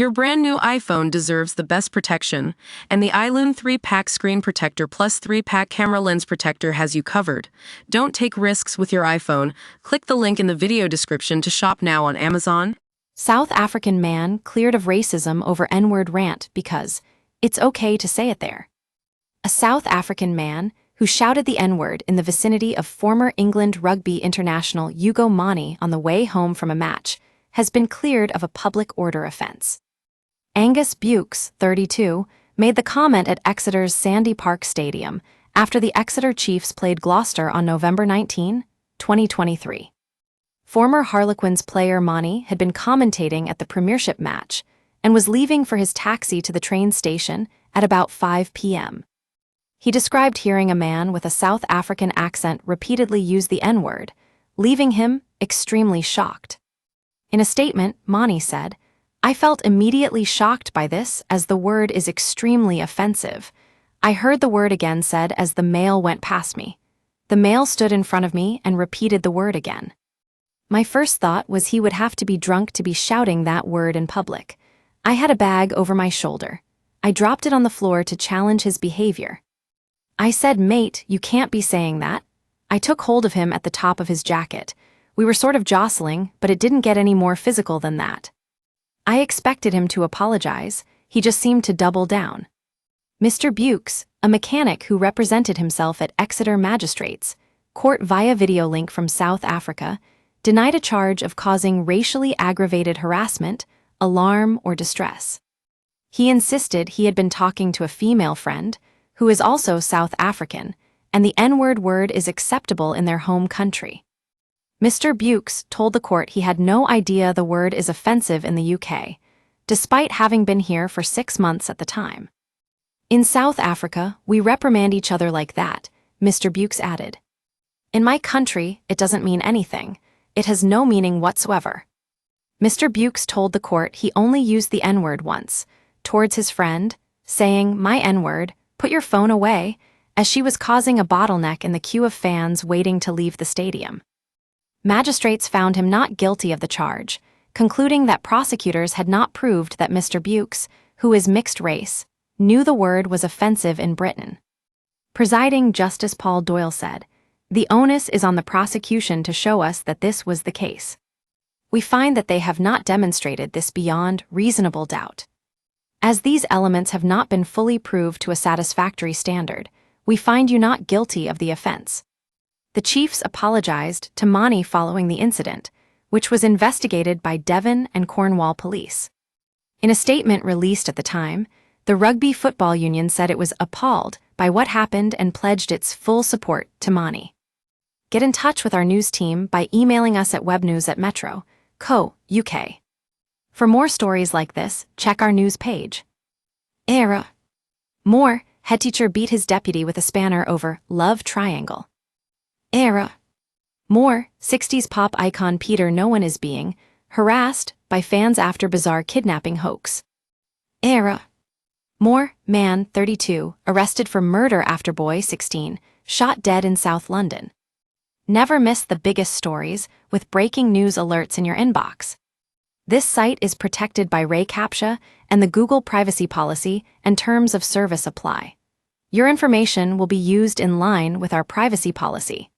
Your brand new iPhone deserves the best protection, and the iLume 3-Pack Screen Protector Plus 3-Pack Camera Lens Protector has you covered. Don't take risks with your iPhone. Click the link in the video description to shop now on Amazon. South African man cleared of racism over N-word rant because it's okay to say it there. A South African man who shouted the N-word in the vicinity of former England rugby international Hugo Mani on the way home from a match has been cleared of a public order offence. Angus Bukes, 32, made the comment at Exeter's Sandy Park Stadium after the Exeter Chiefs played Gloucester on November 19, 2023. Former Harlequins player Mani had been commentating at the Premiership match and was leaving for his taxi to the train station at about 5 p.m. He described hearing a man with a South African accent repeatedly use the N-word, leaving him extremely shocked. In a statement, Mani said, "I felt immediately shocked by this as the word is extremely offensive. I heard the word again said as the male went past me. The male stood in front of me and repeated the word again. My first thought was he would have to be drunk to be shouting that word in public. I had a bag over my shoulder. I dropped it on the floor to challenge his behavior. I said, 'Mate, you can't be saying that.' I took hold of him at the top of his jacket. We were sort of jostling, but it didn't get any more physical than that. I expected him to apologize. He just seemed to double down." Mr. Bukes, a mechanic who represented himself at Exeter Magistrates Court via video link from South Africa, denied a charge of causing racially aggravated harassment, alarm, or distress. He insisted he had been talking to a female friend, who is also South African, and the N-word word is acceptable in their home country. Mr. Bukes told the court he had no idea the word is offensive in the UK, despite having been here for 6 months at the time. "In South Africa, we reprimand each other like that," Mr. Bukes added. "In my country, it doesn't mean anything. It has no meaning whatsoever." Mr. Bukes told the court he only used the N-word once, towards his friend, saying, "My N-word, put your phone away," as she was causing a bottleneck in the queue of fans waiting to leave the stadium. Magistrates found him not guilty of the charge, concluding that prosecutors had not proved that Mr. Bukes, who is mixed race, knew the word was offensive in Britain. Presiding Justice Paul Doyle said, "The onus is on the prosecution to show us that this was the case. We find that they have not demonstrated this beyond reasonable doubt. As these elements have not been fully proved to a satisfactory standard, we find you not guilty of the offense." The Chiefs apologized to Mani following the incident, which was investigated by Devon and Cornwall police. In a statement released at the time, the Rugby Football Union said it was appalled by what happened and pledged its full support to Mani. Get in touch with our news team by emailing us at webnews@metro.co.uk. For more stories like this, check our news page. Era. More, headteacher beat his deputy with a spanner over love triangle. Era. More, 60s pop icon Peter Noone is being harassed by fans after bizarre kidnapping hoax. Era. More, man, 32, arrested for murder after boy, 16, shot dead in South London. Never miss the biggest stories with breaking news alerts in your inbox. This site is protected by Ray CAPTCHA and the Google privacy policy and terms of service apply. Your information will be used in line with our privacy policy.